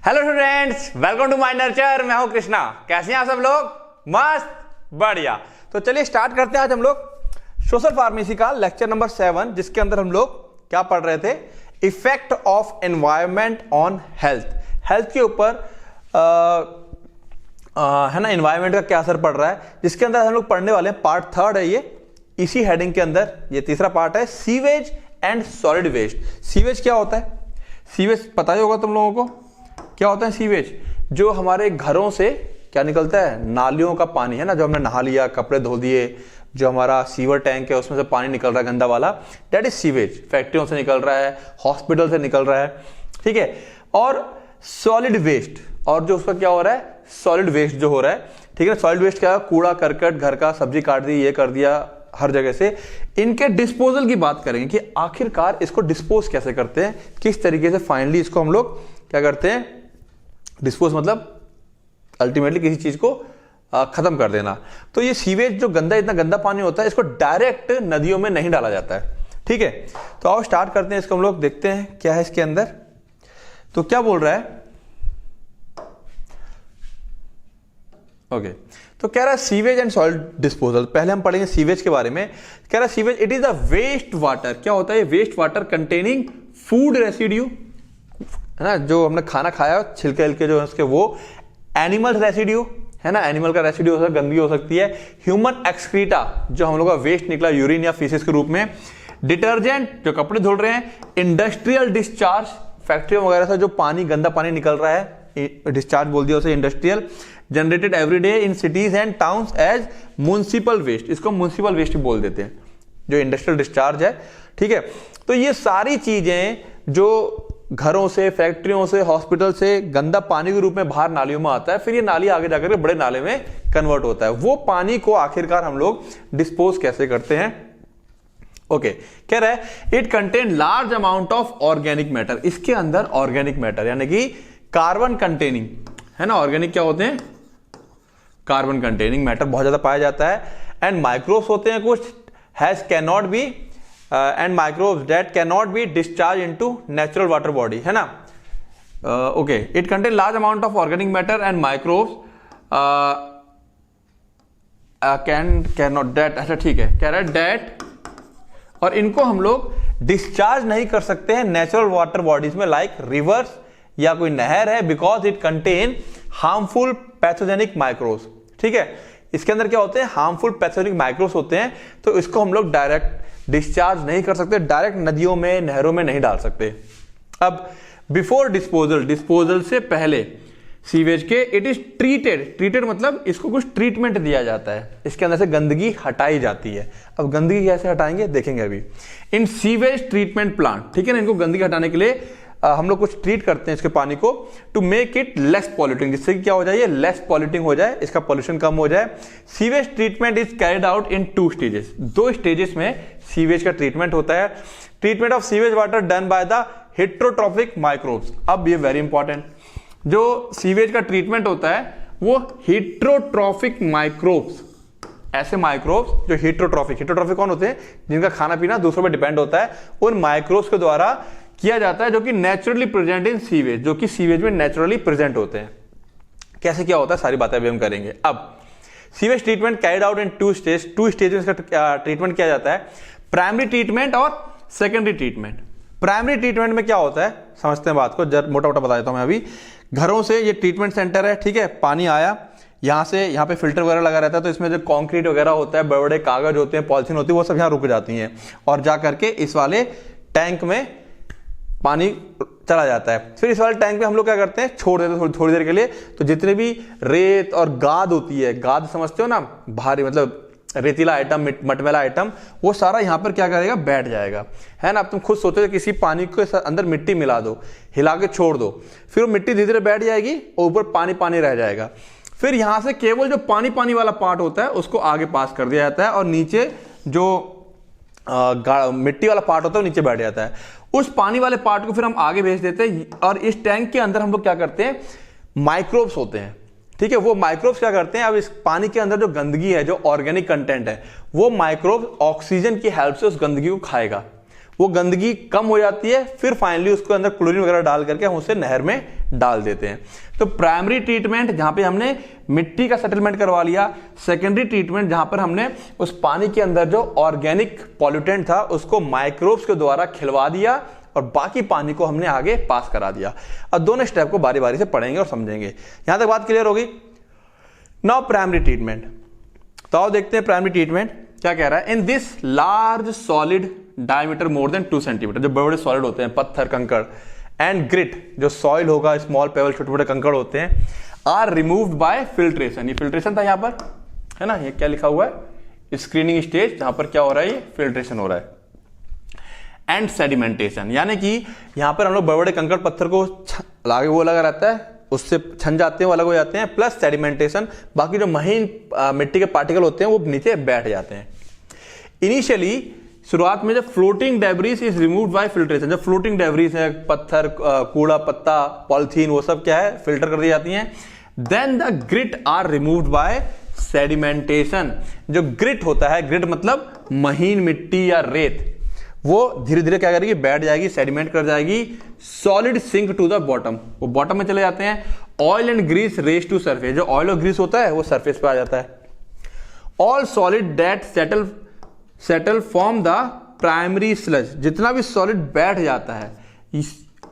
Hello students, welcome to my nurture. मैं हूं कृष्णा। कैसे हैं आप सब लोग? मस्त, बढ़िया। तो चलिए स्टार्ट करते हैं आज हम लोग सोशल फार्मेसी का लेक्चर नंबर 7, जिसके अंदर हम लोग क्या पढ़ रहे थे? Effect of environment on health के ऊपर है ना, एनवायरमेंट का क्या असर पड़ रहा है, जिसके अंदर हम लोग पढ़ने वाले हैं। पार्ट 3 है ये, इसी हेडिंग के अंदर ये तीसरा पार्ट है, sewage and solid waste. Sewage क्या होता है? सीवेज पता ही होगा तुम लोगों को, क्या होता है सीवेज? जो हमारे घरों से क्या निकलता है, नालियों का पानी है ना, जो हमने नहा लिया, कपड़े धो दिए, जो हमारा सीवर टैंक है उसमें से पानी निकल रहा है गंदा वाला, दैट इज सीवेज। फैक्ट्रियों से निकल रहा है, हॉस्पिटल से निकल रहा है, ठीक है। और सॉलिड वेस्ट, और जो उसका क्या हो रहा है, सॉलिड वेस्ट जो हो रहा है, ठीक है। सॉलिड वेस्ट क्या है? कूड़ा करकट, घर का सब्जी काट दी, ये कर दिया, हर जगह से। इनके डिस्पोजल की बात करेंगे कि आखिरकार इसको डिस्पोज कैसे करते हैं, किस तरीके से फाइनली इसको हम लोग क्या करते हैं, डिस्पोज मतलब अल्टीमेटली किसी चीज को खत्म कर देना। तो ये सीवेज जो गंदा, इतना गंदा पानी होता है, इसको डायरेक्ट नदियों में नहीं डाला जाता है, ठीक है। तो आओ स्टार्ट करते हैं इसको, हम लोग देखते हैं क्या है इसके अंदर। तो क्या बोल रहा है? ओके, तो कह रहा है सीवेज एंड सॉलिड डिस्पोजल। पहले हम पढ़ेंगे सीवेज के बारे में। कह रहा है sewage it is a waste water. क्या होता है? Waste water containing food residue, है ना, जो हमने खाना खाया, छिलके हिलके जो है उसके, वो एनिमल रेसिड्यू, है ना, एनिमल का रेसिड्यू हो सकता है, गंदगी हो सकती है। ह्यूमन एक्सक्रीटा, जो हम लोग का वेस्ट निकला यूरिन या फीसिस के रूप में। डिटर्जेंट, जो कपड़े धुल रहे हैं। इंडस्ट्रियल डिस्चार्ज, फैक्ट्रियों वगैरह से जो पानी, गंदा पानी निकल रहा है, डिस्चार्ज बोल दिया उसे, industrial. Generated every day in cities and towns as municipal waste, इसको म्युनिसिपल वेस्ट बोल देते हैं, जो इंडस्ट्रियल डिस्चार्ज है, ठीक है। तो ये सारी चीजें जो घरों से, फैक्ट्रियों से, हॉस्पिटल से गंदा पानी के रूप में बाहर नालियों में आता है, फिर ये नाली आगे जाकर बड़े नाले में कन्वर्ट होता है। वो पानी को आखिरकार हम लोग डिस्पोज कैसे करते हैं? ओके, कह रहा है it contain large amount of organic matter. इसके अंदर ऑर्गेनिक मैटर यानी कि कार्बन कंटेनिंग, है ना, ऑर्गेनिक क्या होते हैं? कार्बन कंटेनिंग मैटर बहुत ज्यादा पाया जाता है। एंड माइक्रोब्स होते हैं कुछ, has can not be and microbes that cannot be discharged into natural water body, है ना। Okay, it contain large amount of organic matter and microbes cannot that, अच्छा ठीक है, कह रहा है that, और इनको हम लोग डिस्चार्ज नहीं कर सकते हैं नेचुरल वाटर बॉडीज में, लाइक रिवर्स या कोई नहर है, because it contain harmful pathogenic microbes, ठीक है। इसके अंदर क्या होते हैं? हार्मफुल पैथोजेनिक माइक्रोब्स होते हैं, तो इसको हम लोग डायरेक्ट डिस्चार्ज नहीं कर सकते, डायरेक्ट नदियों में, नहरों में नहीं डाल सकते। अब बिफोर डिस्पोजल, डिस्पोजल से पहले सीवेज के, इट इज ट्रीटेड मतलब इसको कुछ ट्रीटमेंट दिया जाता है, इसके अंदर से गंदगी हटाई जाती है। अब गंदगी कैसे हटाएंगे देखेंगे अभी। इन सीवेज ट्रीटमेंट प्लांट, ठीक है ना, इनको गंदगी हटाने के लिए हम लोग कुछ ट्रीट करते हैं इसके पानी को, to make it less polluting, जिससे कि क्या हो जाए, लेस पॉल्यूटिंग हो जाए, इसका पॉल्यूशन कम हो जाए। Sewage treatment is carried out in 2 stages. 2 stages में सीवेज का ट्रीटमेंट होता है। Treatment of sewage water done by the heterotrophic microbes. अब ये वेरी इंपॉर्टेंट, जो सीवेज का ट्रीटमेंट होता है वो हेट्रोट्रॉफिक माइक्रोब्स, ऐसे माइक्रोब्स जो हेट्रोट्रॉफिक कौन होते हैं? जिनका खाना पीना दूसरों पर डिपेंड होता है, उन माइक्रोब्स के द्वारा किया जाता है, जो कि नेचुरली प्रेजेंट इन सीवेज, जो कि सीवेज में नेचुरली प्रेजेंट होते हैं। कैसे क्या होता है, सारी बातें अभी हम करेंगे। अब sewage treatment carried out in 2 stages का ट्रीटमेंट किया जाता है, प्राइमरी ट्रीटमेंट और सेकेंडरी ट्रीटमेंट। प्राइमरी ट्रीटमेंट में क्या होता है समझते हैं बात को, मोटा मोटा बता देता हूं मैं अभी। घरों से ये ट्रीटमेंट सेंटर है, ठीक है, पानी आया, यहां से, यहाँ पे फिल्टर वगैरह लगा रहता है, तो इसमें जो कंक्रीट वगैरह होता है, बड़े बड़े कागज होते हैं, पॉलिथीन होती है, वो सब यहाँ रुक जाती हैं, और जा करके इस वाले टैंक में पानी चला जाता है। फिर इस वाले टैंक में हम लोग क्या करते हैं, छोड़ देते हैं थोड़ी देर के लिए। तो जितने भी रेत और गाद होती है, गाद समझते हो ना, भारी मतलब रेतीला आइटम, मटमैला आइटम, वो सारा यहाँ पर क्या करेगा, बैठ जाएगा, है ना। अब तुम खुद सोचो किसी पानी के अंदर मिट्टी मिला दो, हिला के छोड़ दो, फिर वो मिट्टी धीरे धीरे बैठ जाएगी और ऊपर पानी पानी रह जाएगा। फिर यहां से केवल जो पानी पानी वाला पार्ट होता है उसको आगे पास कर दिया जाता है, और नीचे जो मिट्टी वाला पार्ट होता है वो नीचे बैठ जाता है। उस पानी वाले पार्ट को फिर हम आगे भेज देते हैं, और इस टैंक के अंदर हम लोग क्या करते हैं, माइक्रोब्स होते हैं, ठीक है। वो माइक्रोब्स क्या करते हैं, अब इस पानी के अंदर जो गंदगी है, जो ऑर्गेनिक कंटेंट है, वो माइक्रोब्स ऑक्सीजन की हेल्प से उस गंदगी को खाएगा। वो गंदगी कम हो जाती है, फिर फाइनली उसके अंदर क्लोरीन वगैरह डाल करके हम उसे नहर में डाल देते हैं। तो प्राइमरी ट्रीटमेंट जहां पे हमने मिट्टी का सेटलमेंट करवा लिया, सेकेंडरी ट्रीटमेंट जहां पर हमने उस पानी के अंदर जो ऑर्गेनिक पॉल्यूटेंट था उसको माइक्रोब्स के द्वारा खिलवा दिया और बाकी पानी को हमने आगे पास करा दिया। अब दोनों स्टेप को बारी बारी से पढ़ेंगे और समझेंगे। यहां तक बात क्लियर होगी। नाउ प्राइमरी ट्रीटमेंट, तो आओ देखते हैं प्राइमरी ट्रीटमेंट क्या कह रहा है। In this large solid diameter more than 2 centimetre, जो बड़े बड़े सॉलिड होते हैं, पत्थर, कंकड़, एंड ग्रिट, जो सॉइल होगा, स्मॉल पेबल, छोटे छोटे कंकड़ होते हैं, आर रिमूव्ड बाय फिल्ट्रेशन। ये फिल्ट्रेशन था यहां पर, है ना, ये क्या लिखा हुआ है, स्क्रीनिंग स्टेज, जहां पर क्या हो रहा है, ये फिल्ट्रेशन हो रहा है। एंड सेडिमेंटेशन, यानी कि यहां पर हम लोग बड़े बड़े कंकड़ पत्थर को आगे वो लगा रहता है, उससे छन जाते हैं, वो अलग हो जाते हैं, प्लस सेडिमेंटेशन, बाकी जो महीन मिट्टी के पार्टिकल होते हैं वो नीचे बैठ जाते हैं। इनिशियली शुरुआत में जब floating debris is removed by filtration, जब फ्लोटिंग डेब्रीज है, पत्थर, कूड़ा, पत्ता, पॉलिथीन, वो सब क्या है, फिल्टर कर दी जाती हैं। Then the grit are removed by sedimentation. जो ग्रिट होता है, ग्रिट मतलब महीन मिट्टी या रेत, वो धीरे धीरे क्या करेगी, बैठ जाएगी, सेडिमेंट कर जाएगी, solid sink to the bottom, वो बॉटम में चले जाते हैं। Oil and grease race to surface, जो ऑयल और ग्रीस होता है वो सरफेस पे आ जाता है। All solid that settle form the primary sludge, जितना भी सॉलिड बैठ जाता है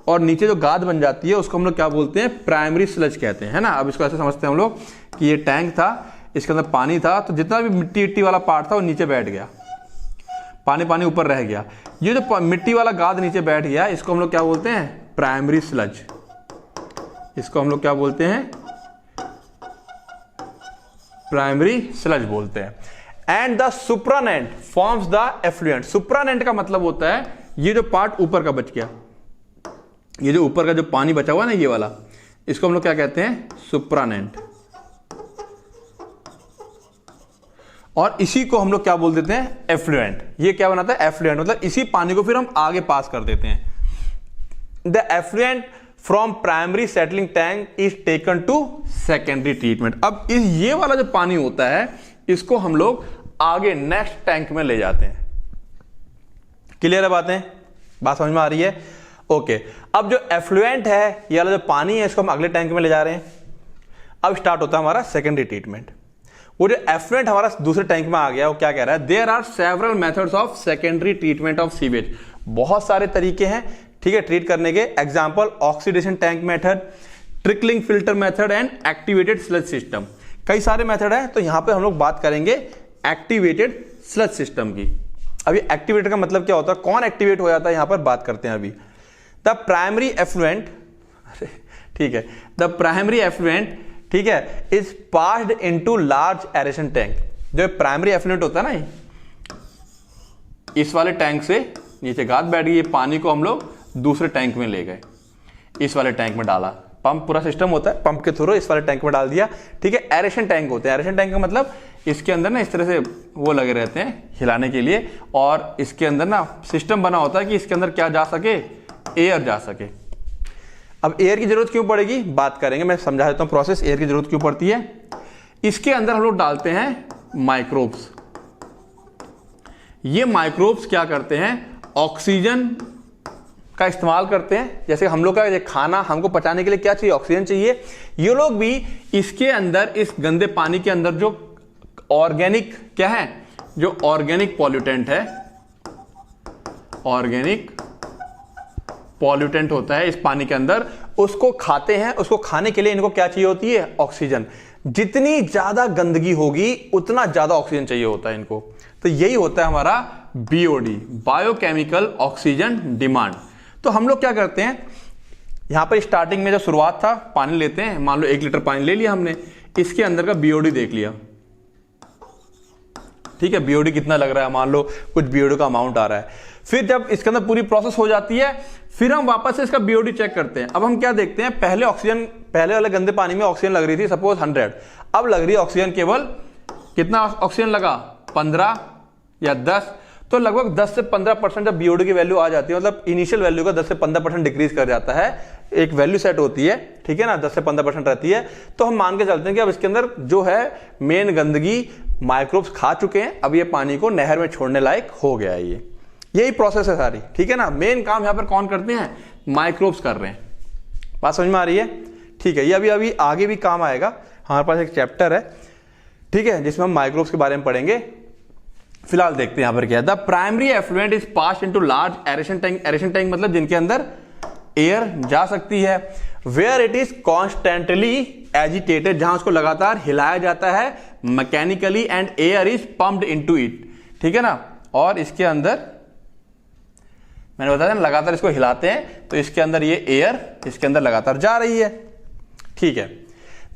और नीचे जो गाद बन जाती है उसको हम लोग क्या बोलते हैं, प्राइमरी स्लज कहते हैं, है ना। अब इसको ऐसे समझते हैं हम लोग कि ये टैंक था, इसके अंदर पानी था, तो जितना भी मिट्टी वाला पार्ट था वो नीचे बैठ गया, पानी पानी ऊपर रह गया। ये जो मिट्टी वाला गाद नीचे बैठ गया, इसको हम लोग क्या बोलते हैं, प्राइमरी स्लज। इसको हम लोग क्या बोलते हैं, प्राइमरी स्लज बोलते हैं। And the supernatant forms the effluent. Supernatant का मतलब होता है ये जो पार्ट ऊपर का बच गया, ये जो ऊपर का जो पानी बचा हुआ ना, ये वाला, इसको हम लोग क्या कहते हैं, सुप्रानेंट। और इसी को हम लोग क्या बोल देते हैं, एफ्लुएंट। ये क्या बनाता है, एफ्लुएंट, मतलब इसी पानी को फिर हम आगे पास कर देते हैं। The effluent from primary settling tank is taken to secondary treatment. अब ये वाला जो पानी होता है इसको हम लोग आगे नेक्स्ट टैंक में ले जाते हैं। क्लियर है बातें, बात समझ में आ रही है? ओके। अब जो एफ्लुएंट है, ये वाला जो पानी है, इसको हम अगले टैंक में ले जा रहे हैं। अब स्टार्ट होता है हमारा सेकेंडरी ट्रीटमेंट। वो जो एफ्लुएंट हमारा दूसरे टैंक में आ गया, वो क्या कह रहा है, there are several methods of secondary treatment of sewage. बहुत सारे तरीके हैं, ठीक है, ट्रीट करने के। Example, oxidation tank method, trickling filter method and activated sludge system. कई सारे मेथड है, तो यहां पे हम लोग बात करेंगे एक्टिवेटेड स्लज सिस्टम की। अभी एक्टिवेटेड का मतलब क्या होता है, कौन एक्टिवेट हो जाता है, यहां पर बात करते हैं अभी। द प्राइमरी एफ्लुएंट, ठीक है, द प्राइमरी एफ्लुएंट, ठीक है, is passed into large aeration tank. जो प्राइमरी एफ्लुएंट होता है ना, इस वाले टैंक से नीचे गाद बैठ गई, ये पानी को हम लोग दूसरे टैंक में ले गए, इस वाले टैंक में डाला। पंप पूरा सिस्टम होता है, पंप के थ्रू इस वाले टैंक में डाल दिया, ठीक है। एरेशन टैंक होते हैं, एरेशन टैंक का मतलब इसके अंदर ना इस तरह से वो लगे रहते हैं हिलाने के लिए, और इसके अंदर ना सिस्टम बना होता है कि इसके अंदर क्या जा सके, एयर जा सके। अब एयर की जरूरत क्यों पड़ेगी, बात करेंगे, मैं समझा देता हूं प्रोसेस, एयर की जरूरत क्यों पड़ती है। इसके अंदर हम लोग डालते हैं माइक्रोब्स। ये माइक्रोब्स क्या करते हैं, ऑक्सीजन का इस्तेमाल करते हैं। जैसे हम लोग का ये खाना हमको पचाने के लिए क्या चाहिए, ऑक्सीजन चाहिए। ये लोग भी इसके अंदर, इस गंदे पानी के अंदर जो ऑर्गेनिक क्या है, जो ऑर्गेनिक पॉल्यूटेंट है, ऑर्गेनिक पॉल्यूटेंट होता है इस पानी के अंदर, उसको खाते हैं। उसको खाने के लिए इनको क्या चाहिए होती है, ऑक्सीजन। जितनी ज्यादा गंदगी होगी उतना ज्यादा ऑक्सीजन चाहिए होता है इनको। तो यही होता है हमारा बीओडी, बायोकेमिकल ऑक्सीजन डिमांड। तो हम लोग क्या करते हैं, यहां पर स्टार्टिंग में जब शुरुआत था, पानी लेते हैं, मान लो 1 लीटर पानी ले लिया हमने, इसके अंदर का बीओडी देख लिया, ठीक है, बीओडी कितना लग रहा है, मान लो कुछ बीओडी का अमाउंट आ रहा है। फिर जब इसके अंदर पूरी प्रोसेस हो जाती है, फिर हम वापस से इसका बीओडी चेक करते हैं। अब हम क्या देखते हैं, पहले ऑक्सीजन, पहले वाले गंदे पानी में ऑक्सीजन लग रही थी सपोज 100, अब लग रही है ऑक्सीजन केवल, कितना ऑक्सीजन लगा, 15 या 10, तो लगभग 10 से 15% जब बीओडी की वैल्यू आ जाती है, मतलब इनिशियल वैल्यू का 10 से 15% डिक्रीज कर जाता है, एक वैल्यू सेट होती है, ठीक है ना, 10 से 15% रहती है, तो हम मान के चलते हैं कि अब इसके अंदर जो है मेन गंदगी माइक्रोब्स खा चुके हैं, अब ये पानी को नहर में छोड़ने लायक हो गया है। यही प्रोसेस है सारी, ठीक है ना। मेन काम यहाँ पर कौन करते हैं, माइक्रोब्स कर रहे हैं। बात समझ में आ रही है, ठीक है। ये अभी अभी आगे भी काम आएगा, हमारे पास एक चैप्टर है, ठीक है, जिसमें हम माइक्रोब्स के बारे में पढ़ेंगे। फिलहाल देखते हैं यहाँ पर क्या है। The primary effluent is passed into large aeration tank. Aeration tank मतलब जिनके अंदर एयर जा सकती है। Where it is constantly agitated, जहां उसको लगातार हिलाया जाता है mechanically, and air is pumped into it, ठीक है ना। और इसके अंदर मैंने बताया ना, लगातार इसको हिलाते हैं तो इसके अंदर ये एयर इसके अंदर लगातार जा रही है, ठीक है।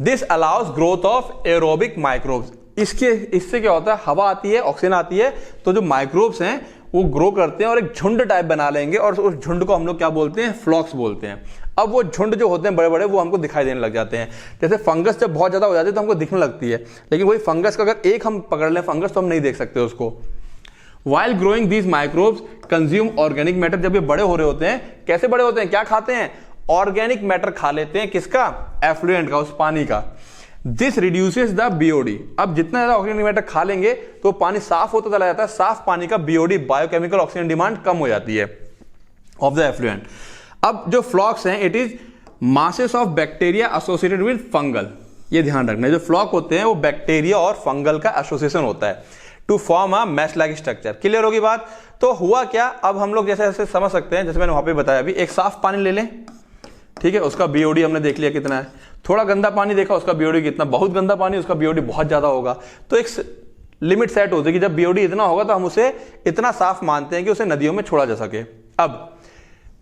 This allows growth of aerobic microbes. इससे क्या होता है, हवा आती है, ऑक्सीजन आती है, तो जो माइक्रोब्स हैं वो ग्रो करते हैं और एक झुंड टाइप बना लेंगे, और उस झुंड को हम लोग क्या बोलते हैं, फ्लॉक्स बोलते हैं। अब वो झुंड जो होते हैं बड़े बड़े, वो हमको दिखाई देने लग जाते हैं। जैसे फंगस जब बहुत ज्यादा हो जाती है तो हमको दिखने लगती है, लेकिन वही फंगस का अगर एक हम पकड़ लें फंगस, तो हम नहीं देख सकते उसको। While growing these microbes consume organic matter, जब ये बड़े हो रहे होते हैं, कैसे बड़े होते हैं, क्या खाते हैं, ऑर्गेनिक मैटर खा लेते हैं, किसका, एफ्लुएंट का, उस पानी का। This reduces the BOD. अब जितना ज्यादा ऑर्गेनिक मैटर खा लेंगे तो पानी साफ होता चला जाता है, साफ पानी का बीओडी, बायोकेमिकल ऑक्सीजन डिमांड, कम हो जाती है ऑफ द एफ्लुएंट। अब जो फ्लॉक्स हैं, it is masses of bacteria associated with fungal. ये ध्यान रखना, जो फ्लॉक होते हैं वो बैक्टीरिया और फंगल का एसोसिएशन होता है to form a mesh like structure. Clear होगी बात। तो हुआ क्या, अब हम लोग जैसे ऐसे समझ सकते हैं, जैसे मैंने वहां पे बताया, अभी एक साफ पानी ले लें, ठीक है, उसका बीओडी हमने देख लिया कितना है। थोड़ा गंदा पानी देखा, उसका बीओडी कितना, बहुत गंदा पानी, उसका बीओडी बहुत ज्यादा होगा। तो एक लिमिट सेट होती है कि जब बीओडी इतना होगा तो हम उसे इतना साफ मानते हैं कि उसे नदियों में छोड़ा जा सके। अब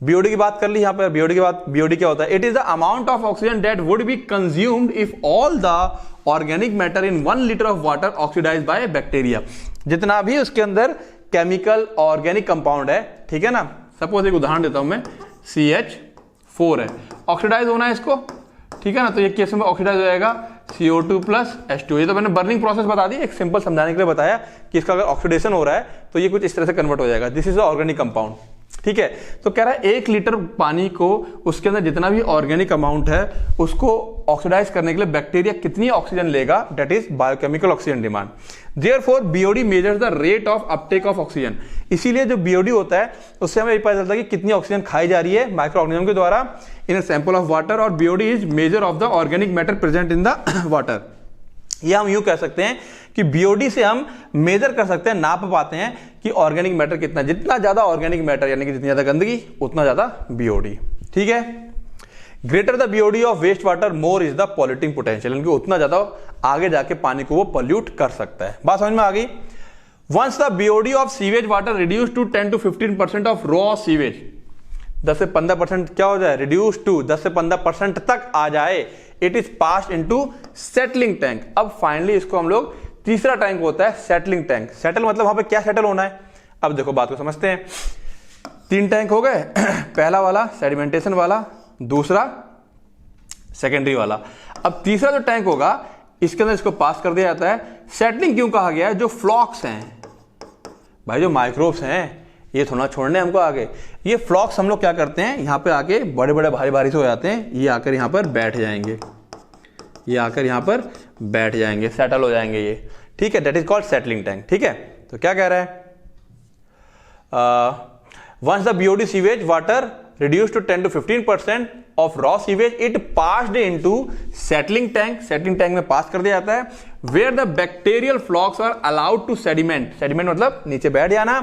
बीओडी की बात कर ली यहां पर। बीओडी की बात, बीओडी क्या होता है, it is the amount of oxygen that would be consumed if all the organic matter in 1 litre of water oxidised by bacteria. जितना भी उसके अंदर केमिकल ऑर्गेनिक कंपाउंड है, ठीक है ना। सपोज एक उदाहरण देता हूं मैं, CH4 है, ऑक्सीडाइज होना है इसको, ठीक है ना। तो ये केस में ऑक्सीडाइज हो जाएगा CO2 प्लस H2। ये तो मैंने बर्निंग प्रोसेस बता दी, एक सिंपल समझाने के लिए बताया कि इसका अगर ऑक्सीडेशन हो रहा है तो ये कुछ इस तरह से कन्वर्ट हो जाएगा। This is the organic compound, ठीक है। तो कह रहा है 1 लीटर पानी को, उसके अंदर जितना भी ऑर्गेनिक अमाउंट है उसको ऑक्सीडाइज करने के लिए बैक्टीरिया कितनी ऑक्सीजन लेगा, that is biochemical oxygen demand. Therefore BOD measures the rate of Uptake of oxygen. इसीलिए जो बीओडी होता है उससे हमें पता चलता है कि कितनी ऑक्सीजन खाई जा रही है माइक्रो ऑर्गेनिज्म के द्वारा इन अ सैंपल ऑफ वाटर, और BOD is measure of the organic matter present in the water. ये हम यूं कह सकते हैं कि बीओडी से हम मेजर कर सकते हैं, नाप पाते हैं कि ऑर्गेनिक मैटर कितना। जितना ज्यादा ऑर्गेनिक मैटर यानी कि जितनी ज्यादा गंदगी उतना ज्यादा बीओडी, ठीक है। Greater the BOD of waste water more is the polluting potential, यानी कि उतना ज्यादा आगे जाके पानी को वो पॉल्यूट कर सकता है। बात समझ में आ गई। Once the BOD of sewage water reduce to 10 to 15% of raw sewage, 10 से 15% क्या हो जाए, रिड्यूस टू 10 से 15% तक आ जाए, it is passed into settling tank. अब फाइनली इसको हम लोग, तीसरा टैंक होता है सेटलिंग टैंक। सेटल मतलब वहां पे क्या सेटल होना है। अब देखो बात को समझते हैं। 3 टैंक हो गए, पहला वाला सेडिमेंटेशन वाला, दूसरा सेकेंडरी वाला। अब तीसरा जो टैंक होगा इसके अंदर इसको पास कर दिया जाता है। सेटलिंग क्यों कहा गया है, जो फ्लॉक्स हैं भाई, जो माइक्रोब्स हैं, ये थोड़ा छोड़ने हमको आगे। ये फ्लॉक्स हम लोग क्या करते हैं, यहां पे आके बड़े बड़े भारी भारी से हो जाते हैं, ये आकर यहां पर बैठ जाएंगे, ये आकर यहां पर बैठ जाएंगे, सेटल हो जाएंगे ये, ठीक है। That is called settling tank, ठीक है। तो क्या कह रहा है, once the BOD sewage water reduced to 10 to 15% of raw sewage, it passed into settling tank. settling tank में पास कर दिया जाता है, where the bacterial flocks are allowed to sediment. sediment मतलब नीचे बैठ जाना।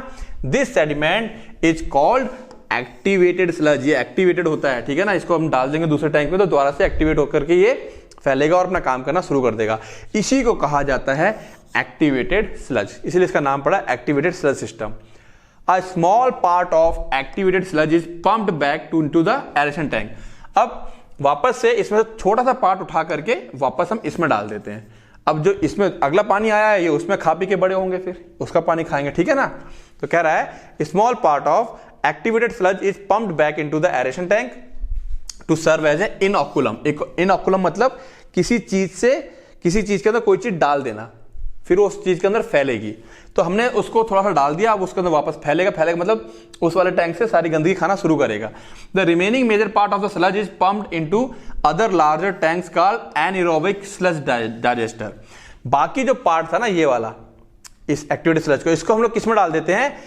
This sediment is called activated sludge. ये activated होता है, ठीक है ना। इसको हम डाल देंगे दूसरे टैंक में तो दोबारा से एक्टिवेट होकर के ये फैलेगा और अपना काम करना शुरू कर देगा। इसी को कहा जाता है एक्टिवेटेड स्लज, इसलिए इसका नाम पड़ा activated sludge system. A small part of activated sludge is pumped back into the aeration tank. अब वापस से इसमें छोटा सा पार्ट उठा करके वापस हम इसमें डाल देते हैं। अब जो इसमें अगला पानी आया है ये उसमें खा पी के बड़े होंगे, फिर उसका पानी खाएंगे, ठीक है ना। तो कह रहा है small part of activated sludge is pumped back into the aeration tank to serve as a inoculum. Inoculum मतलब किसी चीज के अंदर कोई चीज डाल देना, फिर उस चीज के अंदर फैलेगी। तो हमने उसको थोड़ा सा डाल दिया, अब उसके अंदर वापस फैलेगा मतलब उस वाले टैंक से सारी गंदगी खाना शुरू करेगा। The remaining major part of the sludge is pumped into other larger tanks called anaerobic sludge digester. बाकी जो पार्ट था ना ये वाला, इस एक्टिवेटेड स्लज को, इसको हम लोग किस में डाल देते हैं,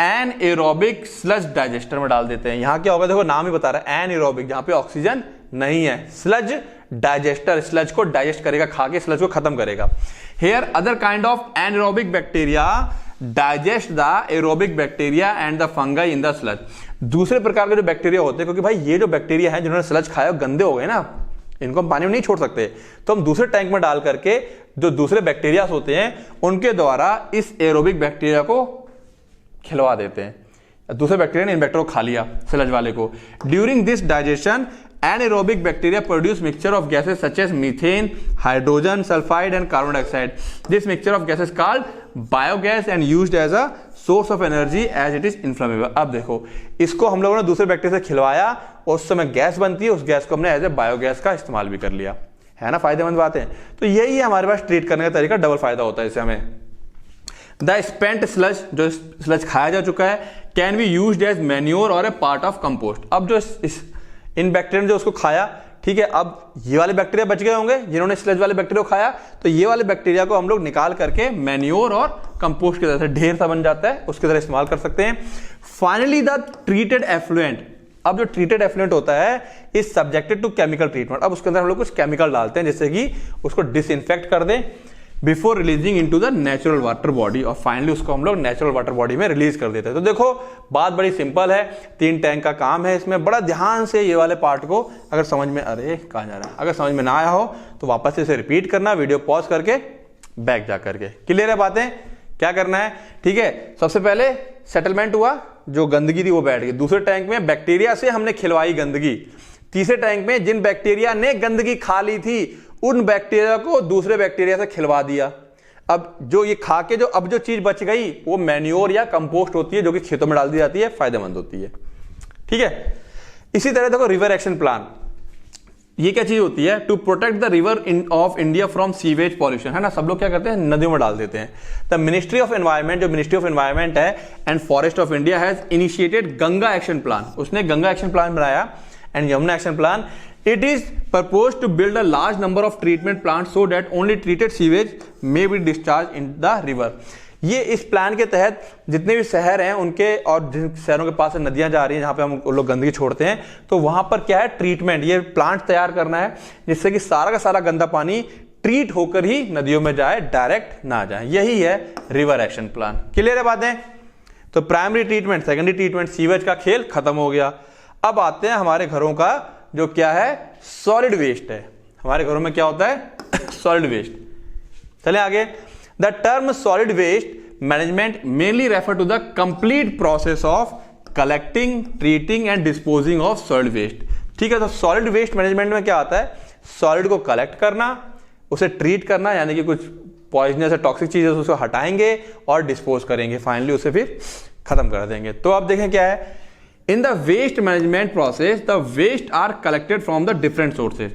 एनएरोबिक स्लज डाइजेस्टर में डाल देते हैं। यहां क्या होगा, देखो नाम ही बता रहा है एनएरोबिक, जहां पे ऑक्सीजन नहीं है। स्लज डाइजेस्टर स्लज को डाइजेस्ट करेगा, खा के स्लज को खत्म करेगा। Here other kind of anaerobic bacteria digest the aerobic bacteria and the fungi in the sludge. दूसरे प्रकार के जो बैक्टीरिया होते हैं, क्योंकि भाई ये जो बैक्टीरिया है जिन्होंने स्लज खाया गंदे हो गए ना, इनको हम पानी में नहीं छोड़ सकते, तो हम दूसरे टैंक में डाल करके जो दूसरे बैक्टीरिया होते हैं उनके द्वारा इस एरोबिक बैक्टीरिया को खिलवा देते हैं। दूसरे बैक्टीरिया ने इन बैक्टीरिया को खा लिया स्लज वाले को। During this digestion anaerobic bacteria produce mixture of gases such as methane, hydrogen sulfide and carbon dioxide. This mixture of gases called biogas and used as a source of energy as it is inflammable. अब देखो इसको हम लोगों ने दूसरे bacteria से खिलवाया, उस समय गैस बनती है, उस गैस को हमने एज ए बायोगैस का इस्तेमाल भी कर लिया, है ना, फायदेमंद बात है। तो यही है हमारे पास ट्रीट करने का तरीका, डबल फायदा होता है इससे हमें। द स्पेंट स्लज, जो स्लज खाया जा चुका है, can be used as manure और ए पार्ट ऑफ कंपोस्ट। अब जो इन बैक्टीरिया ने जो उसको खाया, ठीक है, अब ये वाले बैक्टीरिया बच गए होंगे जिन्होंने स्लज वाले बैक्टीरिया को खाया, तो ये वाले बैक्टीरिया को हम लोग निकाल करके मैन्योर और कंपोस्ट की तरह से ढेर सा बन जाता है, उसकी तरह इस्तेमाल कर सकते हैं। फाइनली द ट्रीटेड एफ्लुएंट, अब जो ट्रीटेड एफ्लुएंट होता है is subjected to chemical treatment. अब उसके अंदर हम लोग कुछ केमिकल डालते हैं जिससे कि उसको डिसइंफेक्ट कर दें before releasing into the natural water body, और फाइनली उसको हम लोग नेचुरल वाटर बॉडी में रिलीज कर देते हैं। तो देखो बात बड़ी सिंपल है, 3 टैंक का काम है इसमें। बड़ा ध्यान से ये वाले पार्ट को अगर समझ में, अरे कहाँ जा रहा है, अगर समझ में ना आया हो तो वापस से इसे रिपीट करना, वीडियो पॉज करके बैक जा करके। क्लियर है बातें, क्या करना है, ठीक है। सबसे पहले सेटलमेंट हुआ, जो गंदगी थी वो बैठ गई। दूसरे टैंक में बैक्टीरिया से हमने खिलवाई गंदगी। तीसरे टैंक में जिन बैक्टीरिया ने गंदगी खा ली थी उन बैक्टीरिया को दूसरे बैक्टीरिया से खिलवा दिया। अब जो ये खा के अब जो चीज बच गई वो मैन्योर या कंपोस्ट होती है, जो कि खेतों में डाल दी जाती है, फायदेमंद होती है, ठीक है। इसी तरह देखो रिवर एक्शन प्लान, ये क्या चीज होती है, to protect the river of India from sewage pollution, है ना। सब लोग क्या करते हैं, नदियों में डाल देते हैं। द मिनिस्ट्री ऑफ एनवायरमेंट, जो मिनिस्ट्री ऑफ एनवायरमेंट है and forest of India, has initiated Ganga action plan. उसने गंगा एक्शन प्लान बनाया and Yamuna action plan. It is proposed to build a large number of treatment plants so that only treated sewage may be discharged in the river. ये इस plan के तहत जितने भी शहर हैं उनके, और जिन शहरों के पास से नदियां जा रही हैं जहां पे हम लोग गंदगी छोड़ते हैं, तो वहां पर क्या है, ट्रीटमेंट, ये प्लांट तैयार करना है जिससे कि सारा का सारा गंदा पानी ट्रीट होकर ही नदियों में जाए, डायरेक्ट ना जाए। यही है रिवर एक्शन प्लान। क्लियर है बातें। तो primary treatment, secondary treatment, sewage का खेल खत्म हो गया। अब आते हैं हमारे घरों का जो क्या है, सॉलिड वेस्ट है। हमारे घरों में क्या होता है, सॉलिड वेस्ट। चलें आगे। The term solid waste management mainly refer to the complete process of collecting, treating and disposing of solid waste, ठीक है। तो सॉलिड वेस्ट मैनेजमेंट में क्या आता है, सॉलिड को कलेक्ट करना, उसे ट्रीट करना, यानी कि कुछ पॉइजनस या टॉक्सिक चीजें उसको हटाएंगे और डिस्पोज करेंगे, फाइनली उसे फिर खत्म कर देंगे। तो अब देखें क्या है, in the waste management process the waste are collected from the different sources।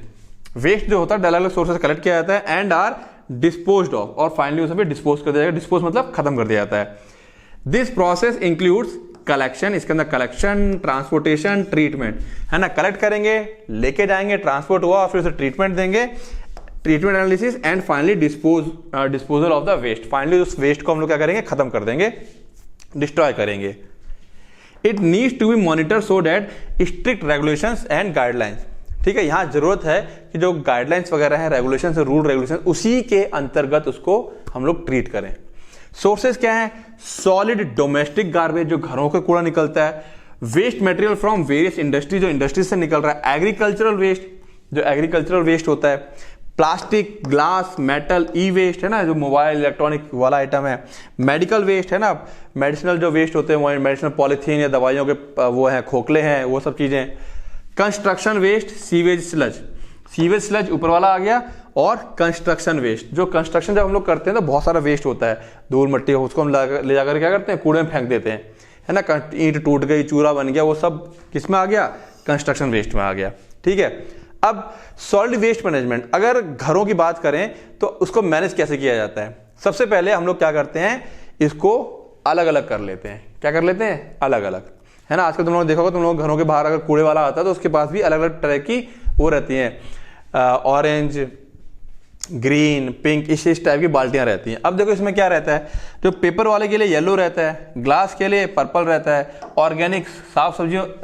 Waste जो होता है अलग अलग सोर्सेस से कलेक्ट किया जाता है एंड आर डिस्पोज्ड ऑफ, और फाइनली उसे भी डिस्पोज कर दिया जाएगा। डिस्पोज मतलब खत्म कर दिया जाता है। दिस प्रोसेस इंक्लूड्स कलेक्शन, इसके अंदर कलेक्शन, ट्रांसपोर्टेशन, ट्रीटमेंट, है ना। कलेक्ट करेंगे, लेके जाएंगे, ट्रांसपोर्ट हुआ, फिर उसे ट्रीटमेंट देंगे, treatment analysis and finally disposal of the waste. Finally उस वेस्ट को हम लोग क्या करेंगे, खत्म कर देंगे, डिस्ट्रॉय करेंगे। It needs to be monitor so that strict regulations and guidelines, ठीक है। यहां जरूरत है कि जो गाइडलाइंस वगैरह है, रेगुलेशन, रूल रेगुलेशन, उसी के अंतर्गत उसको हम लोग ट्रीट करें। सोर्सेज क्या है, सॉलिड डोमेस्टिक गार्बेज, जो घरों का कूड़ा निकलता है, waste material from various industry, जो इंडस्ट्री से निकल रहा है, एग्रीकल्चरल वेस्ट, जो एग्रीकल्चरल वेस्ट होता है, plastic, glass, metal, e waste, है ना, जो मोबाइल इलेक्ट्रॉनिक वाला आइटम है, मेडिकल वेस्ट, है ना, मेडिसिनल जो वेस्ट होते हैं, मेडिसिनल पॉलीथीन या दवाइयों के वो हैं, खोखले हैं, वो सब चीजें। Construction waste, sewage sludge, sewage sludge ऊपर वाला आ गया, और कंस्ट्रक्शन वेस्ट, जो कंस्ट्रक्शन जब हम लोग करते हैं तो बहुत सारा वेस्ट होता है, धूल मट्टी, उसको हम ले जाकर क्या करते हैं, कूड़े में फेंक देते हैं, है ना। ईंट टूट गई, चूरा बन गया, वो सब किस में आ गया, कंस्ट्रक्शन वेस्ट में आ गया, ठीक है। अब सॉलिड वेस्ट मैनेजमेंट, अगर घरों की बात करें तो उसको मैनेज कैसे किया जाता है। सबसे पहले हम लोग क्या करते हैं, इसको अलग अलग कर लेते हैं। क्या कर लेते हैं, अलग अलग, है ना। आजकल तुम लोगों ने देखा होगा, तुम लोग घरों के बाहर अगर कूड़े वाला आता है तो उसके पास भी अलग अलग तरह की वो रहती हैं, ऑरेंज, ग्रीन, पिंक, इस टाइप की बाल्टियां रहती हैं। अब देखो इसमें क्या रहता है, जो पेपर वाले के लिए येलो रहता है, ग्लास के लिए पर्पल रहता है, ऑर्गेनिक साफ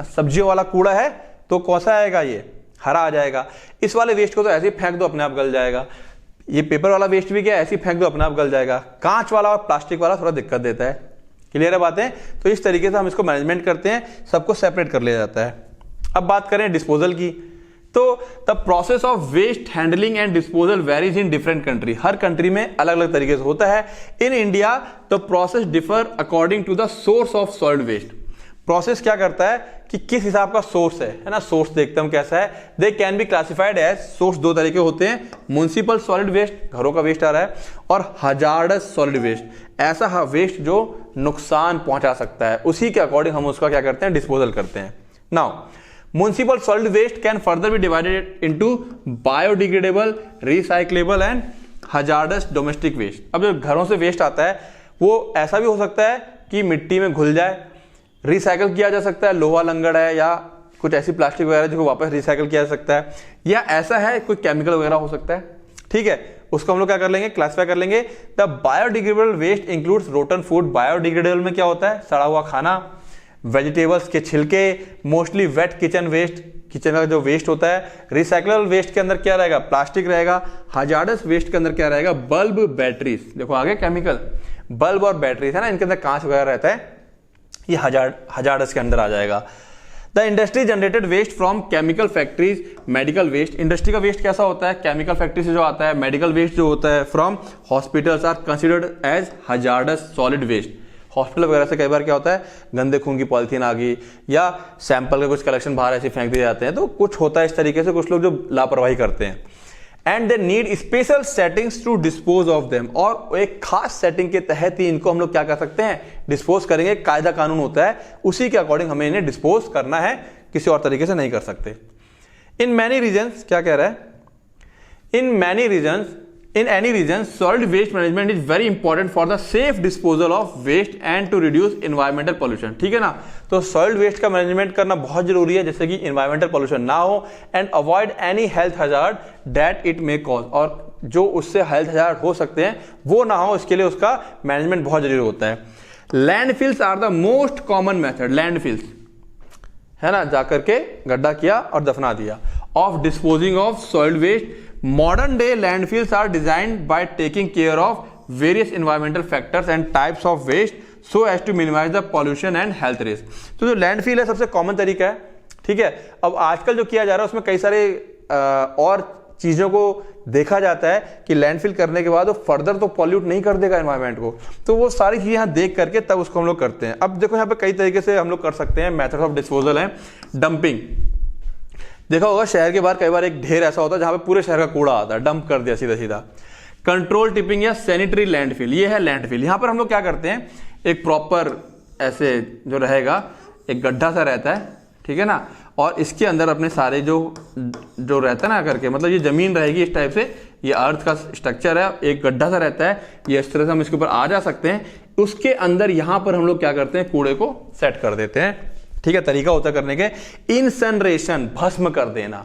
सब्जियों वाला कूड़ा है तो कौन सा आएगा, ये हरा आ जाएगा। इस वाले वेस्ट को तो ऐसे ही फेंक दो, अपने आप गल जाएगा। ये पेपर वाला वेस्ट भी क्या है, ऐसे ही फेंक दो, अपने आप गल जाएगा। कांच वाला और प्लास्टिक वाला थोड़ा दिक्कत देता है। क्लियर है बातें? तो इस तरीके से हम इसको मैनेजमेंट करते हैं, सबको सेपरेट कर लिया जाता है। अब बात करें डिस्पोजल की, तो the process of waste handling and disposal varies in different country. हर कंट्री में अलग अलग तरीके से होता है। In India the process differ according to the source of solid waste. Process क्या करता है कि किस हिसाब का सोर्स है ना, सोर्स देखते हम कैसा है। They can be classified as, source दो तरीके होते हैं, म्युनिसिपल सॉलिड वेस्ट, घरों का वेस्ट आ रहा है, और हजार्डस सॉलिड वेस्ट, ऐसा वेस्ट जो नुकसान पहुंचा सकता है, उसी के अकॉर्डिंग हम उसका क्या करते हैं, डिस्पोजल करते हैं। Now municipal solid waste can further be divided into biodegradable, recyclable and hazardous domestic waste. अब जो घरों से वेस्ट आता है वो ऐसा भी हो सकता है कि मिट्टी में घुल जाए, रिसाइकल किया जा सकता है, लोहा लंगड़ है या कुछ ऐसी प्लास्टिक वगैरह जिसको वापस रिसाइकल किया जा सकता है, या ऐसा है कोई केमिकल वगैरह हो सकता है। ठीक है, उसको हम लोग क्या कर लेंगे, क्लासिफाई कर लेंगे। The biodegradable waste includes rotten food. Biodegradable में क्या होता है, सड़ा हुआ खाना, वेजिटेबल्स के छिलके, mostly wet kitchen waste, kitchen का जो वेस्ट होता है। रिसाइकलेबल वेस्ट के अंदर क्या रहेगा, प्लास्टिक रहेगा। हजार्डस वेस्ट के अंदर क्या रहेगा, बल्ब, बैटरीज। देखो आगे केमिकल, बल्ब और बैटरीज है ना, इनके अंदर कांच वगैरह रहता है, ये हजार्डस के अंदर आ जाएगा। The industry generated waste from chemical factories, medical waste. Industry का वेस्ट कैसा होता है, केमिकल फैक्ट्री से जो आता है। मेडिकल वेस्ट जो होता है from hospitals are considered as hazardous solid waste. Hospital वगैरह से कई बार क्या होता है, गंदे खून की पॉलिथीन आ गई या सैंपल के कुछ कलेक्शन बाहर ऐसे फेंक दिए जाते हैं, तो कुछ होता है इस तरीके से, कुछ लोग जो लापरवाही करते हैं। And they need special settings to dispose of them, और एक खास सेटिंग के तहत ही इनको हम लोग क्या कर सकते हैं, डिस्पोज करेंगे। कायदा कानून होता है, उसी के अकॉर्डिंग हमें इन्हें डिस्पोज करना है, किसी और तरीके से नहीं कर सकते। इन मैनी रीजन्स, क्या कह रहा है, in many reasons, in any region solid waste management is very important for the safe disposal of waste and to reduce environmental pollution। ठीक है ना, तो सॉलिड वेस्ट का मैनेजमेंट करना बहुत जरूरी है, जैसे कि इन्वायरमेंटल पोल्यूशन ना हो and avoid any health hazard that it may cause, और जो उससे हेल्थ हजार्ड हो सकते हैं वो ना हो, इसके लिए उसका मैनेजमेंट बहुत जरूरी होता है। Landfills are the most common method, landfills है ना, जाकर के गड्ढा किया और दफना दिया, of disposing of solid waste. Modern day landfills are designed by taking care of various environmental factors and types of waste so as to minimize the pollution and health risk। तो जो लैंडफिल है सबसे common तरीका है। ठीक है, अब आजकल जो किया जा रहा है उसमें कई सारे और चीजों को देखा जाता है कि लैंडफिल करने के बाद वो फर्दर तो पॉल्यूट नहीं कर देगा एनवायरनमेंट को, तो वो सारी चीजें यहाँ देख करके तब उसको हम लोग करते हैं। अब देखो यहाँ पे कई तरीके से हम लोग कर सकते हैं। मेथड ऑफ डिस्पोजल है डंपिंग। देखा होगा शहर के बाहर कई बार एक ढेर ऐसा होता है जहां पे पूरे शहर का कूड़ा आता है, डंप कर दिया सीधा सीधा। कंट्रोल टिपिंग या सैनिटरी लैंडफिल, ये है लैंडफिल। यहां पर हम लोग क्या करते हैं, एक प्रॉपर ऐसे जो रहेगा, एक गड्ढा सा रहता है, ठीक है ना, और इसके अंदर अपने सारे जो रहता है ना करके, मतलब ये जमीन रहेगी इस टाइप से, ये अर्थ का स्ट्रक्चर है, एक गड्ढा सा रहता है, ये इस तरह से हम इसके ऊपर आ जा सकते हैं। उसके अंदर यहां पर हम लोग क्या करते हैं, कूड़े को सेट कर देते हैं। ठीक है, तरीका होता है करने के, इंसनरेशन, भस्म कर देना।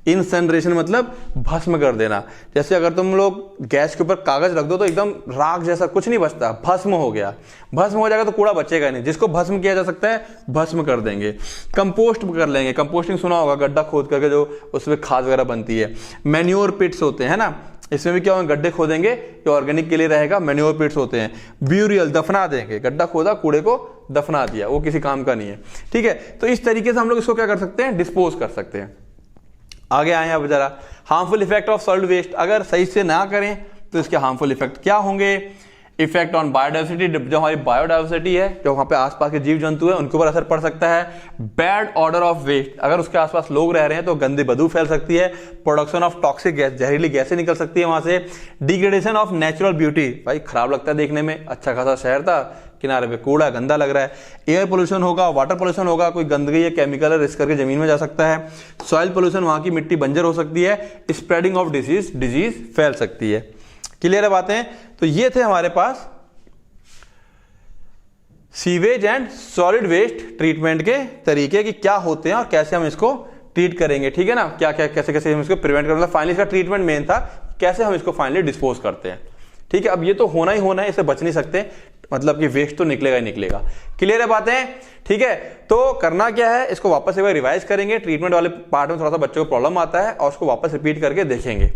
इंसनरेशन मतलब भस्म कर देना। जैसे अगर तुम लोग गैस के ऊपर कागज रख दो तो एकदम राख जैसा कुछ नहीं बचता, भस्म हो गया। भस्म हो जाएगा तो कूड़ा बचेगा नहीं, जिसको भस्म किया जा सकता है भस्म कर देंगे। कंपोस्ट कर लेंगे, कंपोस्टिंग सुना होगा, गड्ढा खोद करके जो उसमें खाद वगैरह बनती है। मैन्योर पिट्स होते हैं ना, इसमें भी क्या होगा, गड्ढे खोदेंगे, ये ऑर्गेनिक के लिए रहेगा, मैन्योर पिट्स होते हैं। ब्यूरियल, दफना देंगे, गड्ढा खोदा, कूड़े को दफना दिया, वो किसी काम का नहीं है। ठीक है, तो इस तरीके से हम लोग इसको क्या कर सकते हैं, डिस्पोज कर सकते हैं। आगे आए अब जरा, harmful effect of solid waste. अगर सही से ना करें तो इसके हार्मफुल इफेक्ट क्या होंगे। इफेक्ट ऑन बायोडाइवर्सिटी, जो हमारी बायोडाइवर्सिटी है, जो वहां पे आसपास के जीव जंतु है, उनके ऊपर असर पड़ सकता है। बैड ऑर्डर ऑफ वेस्ट, अगर उसके आसपास लोग रह रहे हैं तो गंदी बदबू फैल सकती है। प्रोडक्शन ऑफ टॉक्सिक गैस, जहरीली गैसें निकल सकती है वहां से। डिग्रेडेशन ऑफ नेचुरल ब्यूटी, भाई खराब लगता है देखने में, अच्छा खासा शहर था, किनारे पे कूड़ा गंदा लग रहा है। एयर पोल्यूशन होगा, वाटर पोल्यूशन होगा, कोई गंदगी या केमिकल है रिस्क करके जमीन में जा सकता है। सॉइल पोल्यूशन, वहां की मिट्टी बंजर हो सकती है। स्प्रेडिंग ऑफ डिजीज फैल सकती है। क्लियर है बातें। तो ये थे हमारे पास sewage and solid waste treatment के तरीके कि क्या होते हैं और कैसे हम इसको ट्रीट करेंगे। ठीक है ना, क्या क्या कैसे कैसे हम इसको प्रिवेंट करेंगे। फाइनली इसका ट्रीटमेंट मेन था, कैसे हम इसको फाइनली डिस्पोज करते हैं। ठीक है, अब ये तो होना ही होना है, इसे बच नहीं सकते, मतलब कि वेस्ट तो निकलेगा ही निकलेगा। क्लियर है बातें? ठीक है, तो करना क्या है, इसको वापस एक बार रिवाइज करेंगे। ट्रीटमेंट वाले पार्ट में थोड़ा सा बच्चों को प्रॉब्लम आता है और उसको वापस रिपीट करके देखेंगे।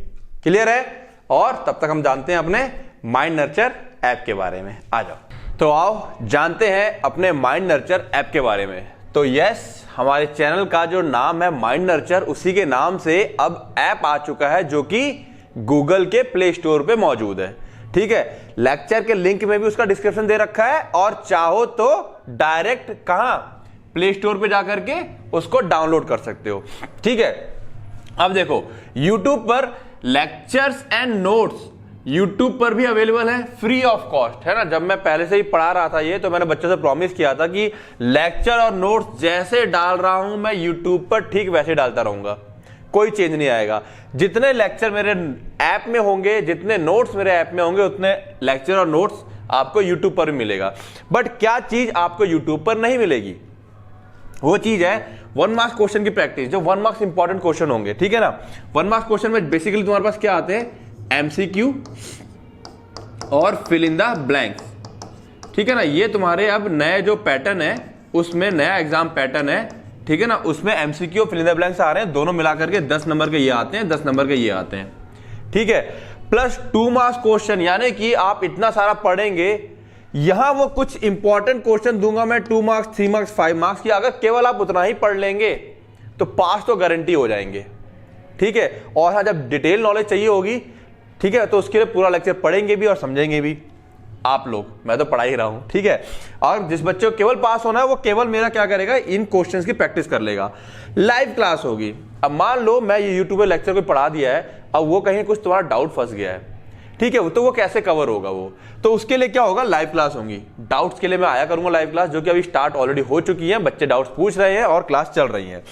क्लियर है? और तब तक हम जानते हैं अपने माइंड नर्चर ऐप के बारे में। आ जाओ, तो आओ जानते हैं अपने माइंड नर्चर ऐप के बारे में। तो यस, हमारे चैनल का जो नाम है माइंड नर्चर, उसी के नाम से अब ऐप आ चुका है जो कि गूगल के प्ले स्टोर पे मौजूद है। ठीक है, लेक्चर के लिंक में भी उसका डिस्क्रिप्शन दे रखा है, और चाहो तो डायरेक्ट कहां, प्ले स्टोर पे जाकर के उसको डाउनलोड कर सकते हो। ठीक है, अब देखो YouTube पर लेक्चर्स एंड नोट्स YouTube पर भी अवेलेबल है फ्री ऑफ कॉस्ट, है ना। जब मैं पहले से ही पढ़ा रहा था ये, तो मैंने बच्चों से प्रॉमिस किया था कि लेक्चर और नोट्स जैसे डाल रहा हूं मैं YouTube पर, ठीक वैसे डालता रहूंगा, कोई चेंज नहीं आएगा। जितने लेक्चर मेरे ऐप में होंगे, जितने नोट्स मेरे ऐप में होंगे, उतने लेक्चर और नोट्स आपको YouTube पर भी मिलेगा। बट क्या चीज आपको YouTube पर नहीं मिलेगी, वो चीज है 1 मार्क्स क्वेश्चन की प्रैक्टिस, जो 1 मार्क्स इंपॉर्टेंट क्वेश्चन होंगे। ठीक है ना, 1 मार्क्स क्वेश्चन में बेसिकली तुम्हारे पास क्या आते हैं, MCQ और फिल इन द ब्लैंक्स। ठीक है ना, ये तुम्हारे अब नए जो पैटर्न है, उसमें नया एग्जाम पैटर्न है। ठीक है ना, उसमें MCQ और फिल इन द ब्लैंक्स आ रहे हैं, दोनों मिलाकर के 10 नंबर के ये आते हैं, 10 नंबर के ये आते हैं। ठीक है, प्लस 2 मार्क्स क्वेश्चन, यानी कि आप इतना सारा पढ़ेंगे, यहां वो कुछ इंपॉर्टेंट क्वेश्चन दूंगा मैं 2 मार्क्स, 3 मार्क्स, 5 मार्क्स की। अगर केवल आप उतना ही पढ़ लेंगे तो पास तो गारंटी हो जाएंगे। ठीक है, और हाँ, जब डिटेल नॉलेज चाहिए होगी, ठीक है, तो उसके लिए पूरा लेक्चर पढ़ेंगे भी और समझेंगे भी आप लोग, मैं तो पढ़ा ही रहा हूं। ठीक है, और जिस बच्चे को केवल पास होना है, वो केवल मेरा क्या करेगा, इन क्वेश्चंस की प्रैक्टिस कर लेगा। लाइव क्लास होगी। अब मान लो मैं ये यूट्यूब पे लेक्चर को पढ़ा दिया है, अब वो कहीं कुछ तुम्हारा डाउट फंस गया है, ठीक है, तो वो कैसे कवर होगा वो, तो उसके लिए क्या होगा, लाइव क्लास होंगी। डाउट्स के लिए मैं आया करूंगा लाइव क्लास, जो कि अभी स्टार्ट ऑलरेडी हो चुकी है, बच्चे डाउट्स पूछ रहे हैं और क्लास चल रही है।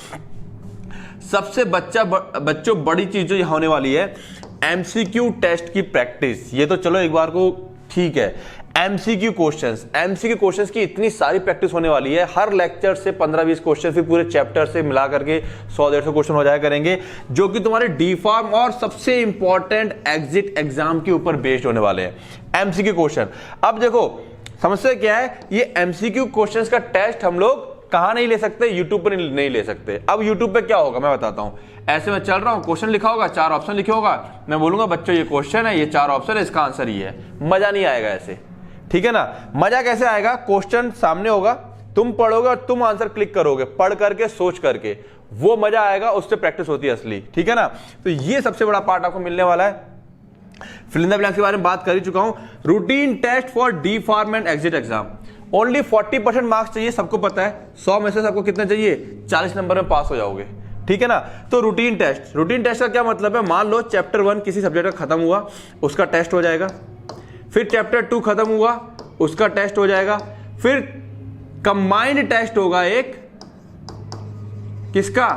सबसे बच्चों बड़ी चीज जो होने वाली है, MCQ टेस्ट की प्रैक्टिस। ये तो चलो एक बार को ठीक है, MCQ क्वेश्चंस की इतनी सारी प्रैक्टिस होने वाली है। हर लेक्चर से 15-20 क्वेश्चन, फिर पूरे चैप्टर से मिला करके 100-150 क्वेश्चन हो जाया करेंगे, जो कि तुम्हारे डी फार्म और सबसे इंपॉर्टेंट एग्जिट एग्जाम के ऊपर बेस्ड होने वाले हैं MCQ क्वेश्चन। अब देखो समस्या क्या है, ये MCQ क्वेश्चंस का टेस्ट हम लोग कहां नहीं ले सकते, यूट्यूब पर नहीं ले सकते। अब यूट्यूब पे क्या होगा मैं बताता हूं। ऐसे में चल रहा हूं, क्वेश्चन लिखा होगा, 4 ऑप्शन लिखे होगा, मैं बोलूंगा बच्चों ये क्वेश्चन है, ये 4 ऑप्शन है, इसका आंसर ये है। मजा नहीं आएगा ऐसे। ठीक है ना, मजा कैसे आएगा, क्वेश्चन सामने होगा, तुम पढ़ोगे और तुम आंसर क्लिक करोगे, पढ़ करके सोच करके, वो मजा आएगा, उससे प्रैक्टिस होती है असली। ठीक है ना, तो ये सबसे बड़ा पार्ट आपको मिलने वाला है। फिल इन द ब्लैंक्स के बारे में बात कर ही चुका हूं। Routine test for D pharm and exit exam, only 40% marks चाहिए, सबको पता है। 100 में से सबको कितने चाहिए, 40 नंबर में पास हो जाओगे। ठीक है ना, तो रूटीन टेस्ट का क्या मतलब है, मान लो चैप्टर 1 किसी सब्जेक्ट का खत्म हुआ, उसका टेस्ट हो जाएगा, फिर चैप्टर 2 खत्म हुआ, उसका टेस्ट हो जाएगा, फिर कंबाइंड टेस्ट होगा एक किसका,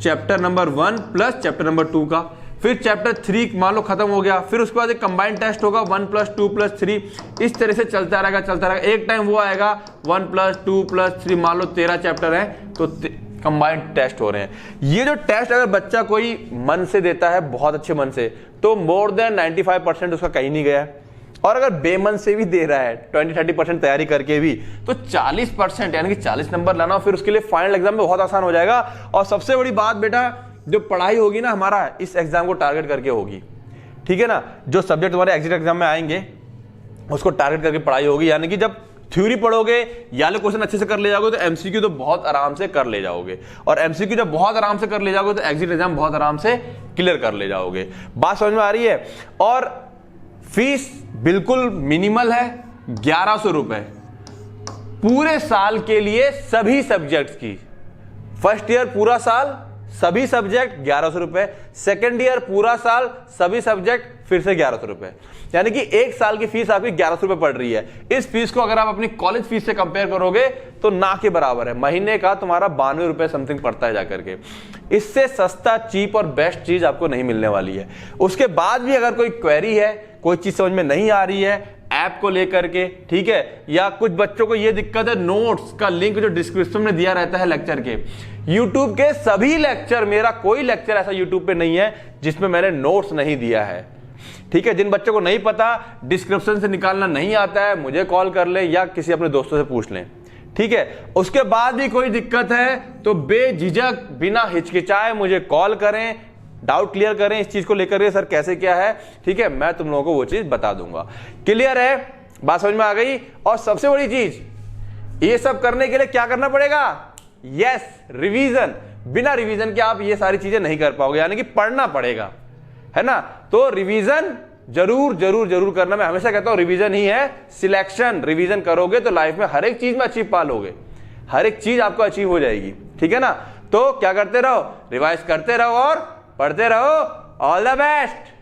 chapter number 1 plus chapter number 2 का, फिर चैप्टर 3 मान लो खत्म हो गया, फिर उसके बाद एक कंबाइंड टेस्ट होगा 1 + 2 + 3, इस तरह से चलता रहेगा। एक टाइम वो आएगा 1 + 2 + 3, मान लो 13 चैप्टर है, तो कंबाइंड टेस्ट हो रहे हैं। ये जो टेस्ट अगर बच्चा कोई मन से देता है, बहुत अच्छे मन से, तो मोर देन 95% उसका कहीं नहीं गया है। और अगर बेमन से भी दे रहा है, 20-30% तैयारी करके भी, तो 40% यानी कि 40 नंबर लाना, फिर उसके लिए फाइनल एग्जाम में बहुत आसान हो जाएगा। और सबसे बड़ी बात बेटा, जो पढ़ाई होगी ना हमारा, इस एग्जाम को टारगेट करके होगी। ठीक है ना, जो सब्जेक्ट तुम्हारे एग्जिट एग्जाम में आएंगे उसको टारगेट करके पढ़ाई होगी। यानी कि जब थ्योरी पढ़ोगे या क्वेश्चन अच्छे से कर ले जाओगे, तो MCQ तो बहुत आराम से कर ले जाओगे, और MCQ जब बहुत आराम से कर ले जाओगे, तो एग्जिट एग्जाम बहुत आराम से क्लियर कर ले जाओगे। बात समझ में आ रही है। और फीस बिल्कुल मिनिमल है, 1100 रुपए पूरे साल के लिए, सभी सब्जेक्ट्स की। फर्स्ट ईयर पूरा साल सभी सब्जेक्ट 1100 रुपए, सेकेंड ईयर पूरा साल सभी सब्जेक्ट फिर से 1100 रुपए, यानी कि 1 साल की फीस आपकी 1100 रुपए पड़ रही है। इस फीस को अगर आप अपनी कॉलेज फीस से कंपेयर करोगे तो ना के बराबर है। महीने का तुम्हारा 92 रुपए समथिंग पड़ता है जाकर के। इससे सस्ता, चीप और बेस्ट चीज आपको नहीं मिलने वाली है। उसके बाद भी अगर कोई क्वेरी है, कोई चीज समझ में नहीं आ रही है ऐप को लेकर के, ठीक है, या कुछ बच्चों को ये दिक्कत है, नोट्स का लिंक जो डिस्क्रिप्शन में दिया रहता है लेक्चर के, यूट्यूब के सभी लेक्चर, मेरा कोई लेक्चर ऐसा यूट्यूब पे नहीं है जिसमें मैंने नोट्स नहीं दिया है। ठीक है, जिन बच्चों को नहीं पता, डिस्क्रिप्शन से निकालना नहीं आता है, मुझे कॉल कर ले या किसी अपने दोस्तों से पूछ लें। ठीक है, उसके बाद भी कोई दिक्कत है तो बेझिझक बिना हिचकिचाए मुझे कॉल करें, डाउट क्लियर करें इस चीज को लेकर के, सर कैसे क्या है। ठीक है, मैं तुम लोगों को वो चीज बता दूंगा। क्लियर है, बात समझ में आ गई। और सबसे बड़ी चीज, ये सब करने के लिए क्या करना पड़ेगा? Yes, revision. बिना रिवीजन के आप ये सारी चीजें नहीं कर पाओगे, यानी कि पढ़ना पड़ेगा, है ना। तो रिवीजन जरूर जरूर जरूर करना। मैं हमेशा कहता हूं रिवीजन ही है सिलेक्शन। रिवीजन करोगे तो लाइफ में हर एक चीज में अचीव पा लोगे, हर एक चीज आपको अचीव हो जाएगी। ठीक है ना। तो क्या करते रहो, रिवाइज करते रहो और पढ़ते रहो। All the best.